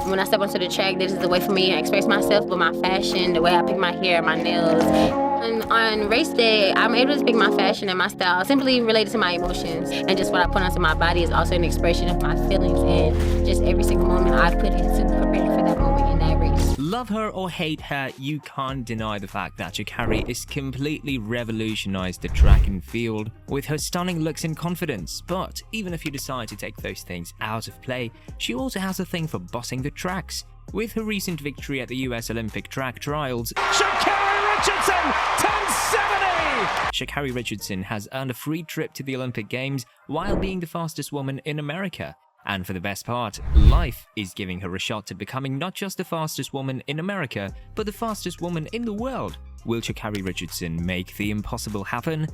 When I step onto the track, this is the way for me to express myself with my fashion, the way I pick my hair, my nails. And on race day, I'm able to pick my fashion and my style simply related to my emotions. And just what I put onto my body is also an expression of my feelings and just every single moment I put into preparing for that moment in that race. Love her or hate her, you can't deny the fact that Sha'Carri has completely revolutionized the track and field with her stunning looks and confidence. But even if you decide to take those things out of play, she also has a thing for bossing the tracks. With her recent victory at the US Olympic track trials, Sha'Carri Richardson, 1070! Sha'Carri Richardson has earned a free trip to the Olympic Games while being the fastest woman in America. And for the best part, life is giving her a shot to becoming not just the fastest woman in America, but the fastest woman in the world. Will Sha'Carri Richardson make the impossible happen?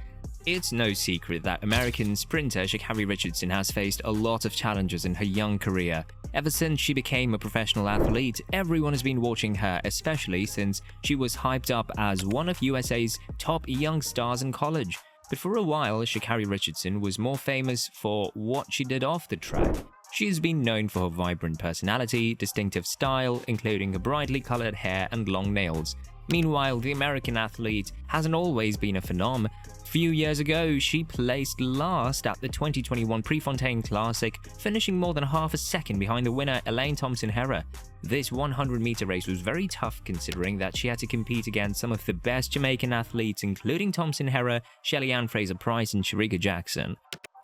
It's no secret that American sprinter Sha'Carri Richardson has faced a lot of challenges in her young career. Ever since she became a professional athlete, everyone has been watching her, especially since she was hyped up as one of USA's top young stars in college. But for a while, Sha'Carri Richardson was more famous for what she did off the track. She has been known for her vibrant personality, distinctive style, including her brightly colored hair and long nails. Meanwhile, the American athlete hasn't always been a phenom. A few years ago, she placed last at the 2021 Prefontaine Classic, finishing more than half a second behind the winner Elaine Thompson-Herah. This 100-meter race was very tough considering that she had to compete against some of the best Jamaican athletes, including Thompson-Herah, Shelly-Ann Fraser-Pryce and Sha'Carri Jackson.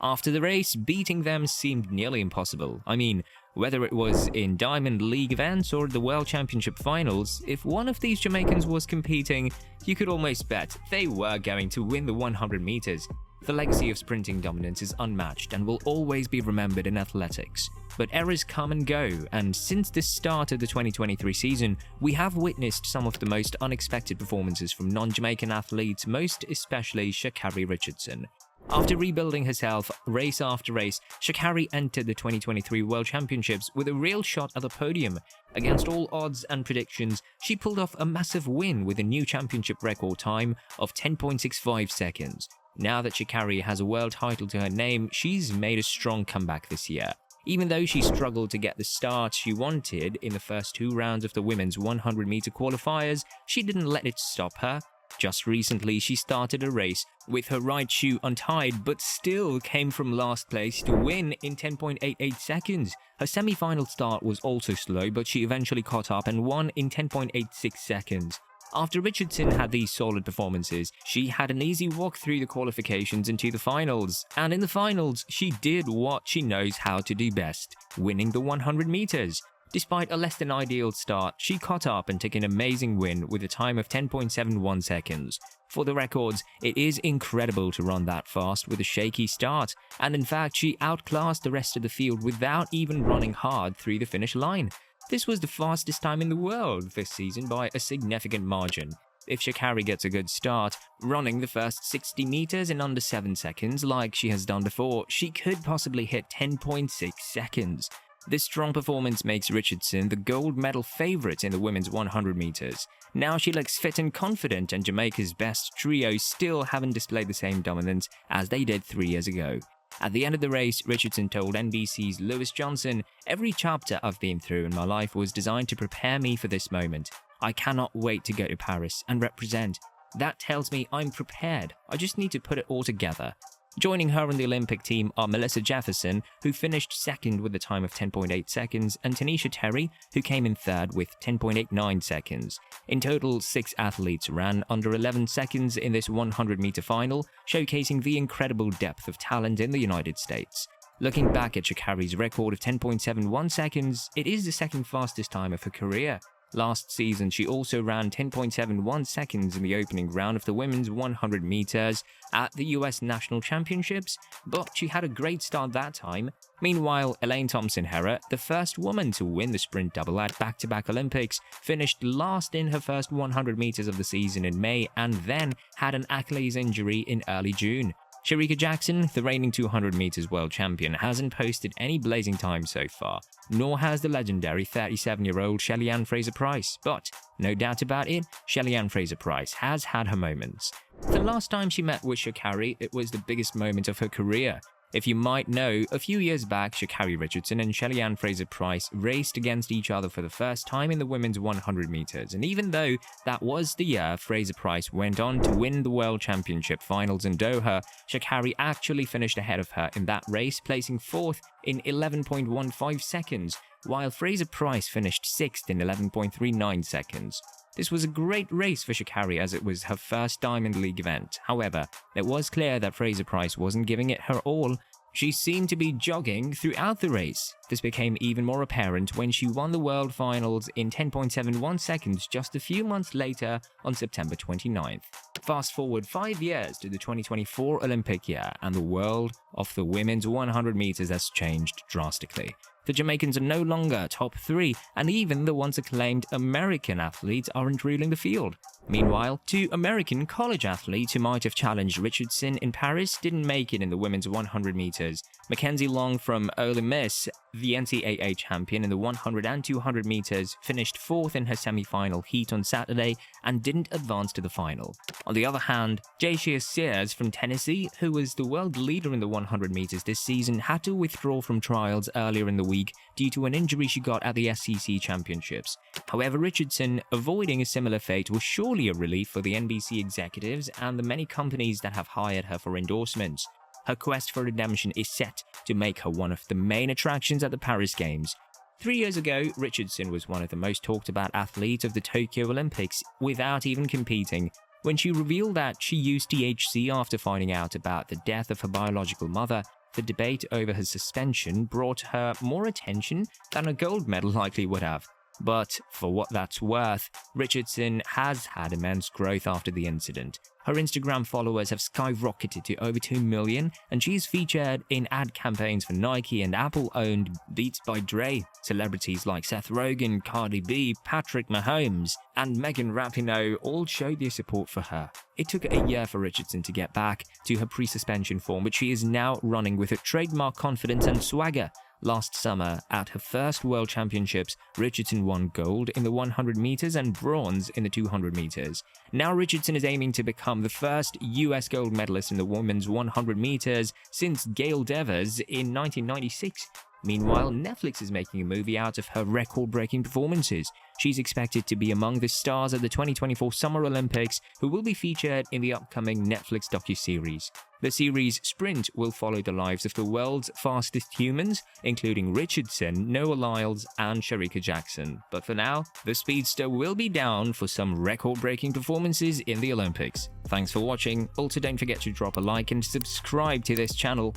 After the race, beating them seemed nearly impossible. I mean, whether it was in Diamond League events or the World Championship finals, if one of these Jamaicans was competing, you could almost bet they were going to win the 100 meters. The legacy of sprinting dominance is unmatched and will always be remembered in athletics. But eras come and go, and since the start of the 2023 season, we have witnessed some of the most unexpected performances from non-Jamaican athletes, most especially Sha'Carri Richardson. After rebuilding herself race after race, Sha'Carri entered the 2023 World Championships with a real shot at the podium. Against all odds and predictions, she pulled off a massive win with a new championship record time of 10.65 seconds. Now that Sha'Carri has a world title to her name, she's made a strong comeback this year. Even though she struggled to get the start she wanted in the first two rounds of the women's 100-meter qualifiers, she didn't let it stop her. Just recently, she started a race with her right shoe untied, but still came from last place to win in 10.88 seconds. Her semi-final start was also slow, but she eventually caught up and won in 10.86 seconds. After Richardson had these solid performances, she had an easy walk through the qualifications into the finals. And in the finals, she did what she knows how to do best, winning the 100 meters. Despite a less than ideal start, she caught up and took an amazing win with a time of 10.71 seconds. For the records, it is incredible to run that fast with a shaky start, and in fact she outclassed the rest of the field without even running hard through the finish line. This was the fastest time in the world this season by a significant margin. If Sha'Carri gets a good start, running the first 60 meters in under 7 seconds like she has done before, she could possibly hit 10.6 seconds. This strong performance makes Richardson the gold medal favorite in the women's 100 meters. Now she looks fit and confident, and Jamaica's best trio still haven't displayed the same dominance as they did 3 years ago. At the end of the race, Richardson told NBC's Lewis Johnson, "Every chapter I've been through in my life was designed to prepare me for this moment. I cannot wait to go to Paris and represent. That tells me I'm prepared. I just need to put it all together." Joining her on the Olympic team are Melissa Jefferson, who finished second with a time of 10.8 seconds, and Tanisha Terry, who came in third with 10.89 seconds. In total, 6 athletes ran under 11 seconds in this 100-meter final, showcasing the incredible depth of talent in the United States. Looking back at Sha'Carri's record of 10.71 seconds, it is the second fastest time of her career. Last season, she also ran 10.71 seconds in the opening round of the women's 100 meters at the US National Championships, but she had a great start that time. Meanwhile, Elaine Thompson-Herah, the first woman to win the sprint double at back-to-back Olympics, finished last in her first 100 meters of the season in May and then had an Achilles injury in early June. Sha'Carri Jackson, the reigning 200 meters world champion, hasn't posted any blazing time so far, nor has the legendary 37-year-old Shelly-Ann Fraser-Pryce, but no doubt about it, Shelly-Ann Fraser-Pryce has had her moments. The last time she met with Sha'Carri, it was the biggest moment of her career. If you might know, a few years back, Sha'Carri Richardson and Shelly-Ann Fraser-Pryce raced against each other for the first time in the women's 100 meters, and even though that was the year Fraser-Pryce went on to win the World Championship finals in Doha, Sha'Carri actually finished ahead of her in that race, placing 4th in 11.15 seconds, while Fraser-Pryce finished 6th in 11.39 seconds. This was a great race for Sha'Carri as it was her first Diamond League event. However, it was clear that Fraser-Pryce wasn't giving it her all. She seemed to be jogging throughout the race. This became even more apparent when she won the World Finals in 10.71 seconds just a few months later on September 29th. Fast forward 5 years to the 2024 Olympic year, and the world of the women's 100 meters has changed drastically. The Jamaicans are no longer top 3, and even the once acclaimed American athletes aren't ruling the field. Meanwhile, 2 American college athletes who might have challenged Richardson in Paris didn't make it in the women's 100 meters. Mackenzie Long from Ole Miss, the NCAA champion in the 100 and 200 meters, finished 4th in her semi-final heat on Saturday and didn't advance to the final. On the other hand, Jayshia Sears from Tennessee, who was the world leader in the 100 meters this season, had to withdraw from trials earlier in the week due to an injury she got at the SEC Championships. However, Richardson, avoiding a similar fate, was surely a relief for the NBC executives and the many companies that have hired her for endorsements. Her quest for redemption is set to make her one of the main attractions at the Paris Games. 3 years ago, Richardson was one of the most talked about athletes of the Tokyo Olympics without even competing. When she revealed that she used THC after finding out about the death of her biological mother, the debate over her suspension brought her more attention than a gold medal likely would have. But for what that's worth, Richardson has had immense growth after the incident. Her Instagram followers have skyrocketed to over 2 million, and she's featured in ad campaigns for Nike and Apple-owned Beats by Dre. Celebrities like Seth Rogen, Cardi B, Patrick Mahomes, and Megan Rapinoe all showed their support for her. It took a year for Richardson to get back to her pre-suspension form, which she is now running with her trademark confidence and swagger. Last summer, at her first World Championships, Richardson won gold in the 100 meters and bronze in the 200 meters. Now Richardson is aiming to become the first US gold medalist in the women's 100 meters since Gail Devers in 1996. Meanwhile, Netflix is making a movie out of her record-breaking performances. She's expected to be among the stars of the 2024 Summer Olympics, who will be featured in the upcoming Netflix docuseries. The series Sprint will follow the lives of the world's fastest humans, including Richardson, Noah Lyles, and Shericka Jackson. But for now, the speedster will be down for some record-breaking performances in the Olympics. Thanks for watching. Also, don't forget to drop a like and subscribe to this channel.